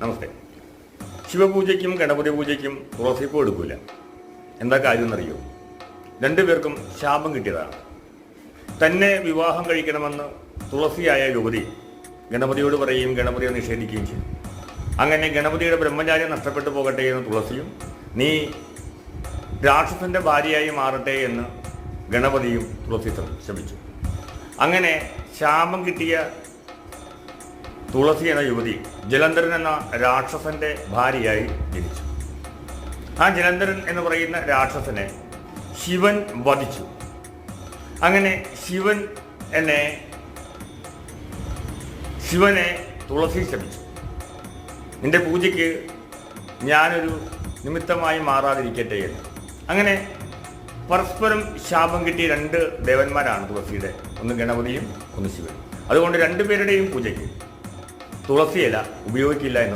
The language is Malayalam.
നമസ്തേ. ശിവപൂജയ്ക്കും ഗണപതി പൂജയ്ക്കും തുളസിപ്പൂ എടുക്കൂല. എന്താ കാര്യം എന്നറിയോ? രണ്ടുപേർക്കും ശാപം കിട്ടിയതാണ്. തന്നെ വിവാഹം കഴിക്കണമെന്ന് തുളസിയായ യുവതി ഗണപതിയോട് പറയുകയും ഗണപതിയെ നിഷേധിക്കുകയും ചെയ്യും. അങ്ങനെ ഗണപതിയുടെ ബ്രഹ്മചാര്യം നഷ്ടപ്പെട്ടു പോകട്ടെ എന്ന് തുളസിയും, നീ രാക്ഷസന്റെ ഭാര്യയായി മാറട്ടെ എന്ന് ഗണപതിയും തുളസി ശപിച്ചു. അങ്ങനെ ശാപം കിട്ടിയ തുളസി എന്ന യുവതി ജലന്ധരൻ എന്ന രാക്ഷസന്റെ ഭാര്യയായി ജനിച്ചു. ആ ജലന്ധരൻ എന്ന് പറയുന്ന രാക്ഷസനെ ശിവൻ വധിച്ചു. അങ്ങനെ ശിവനെ തുളസി ശപിച്ചു. നിന്റെ പൂജയ്ക്ക് ഞാനൊരു നിമിത്തമായി മാറാതിരിക്കട്ടെ എന്ന്. അങ്ങനെ പരസ്പരം ശാപം കിട്ടിയ രണ്ട് ദേവന്മാരാണ് തുളസിയുടെ, ഒന്ന് ഗണപതിയും ഒന്ന് ശിവനും. അതുകൊണ്ട് രണ്ടുപേരുടെയും പൂജയ്ക്ക് തുളസിയില ഉപയോഗിക്കില്ല എന്ന്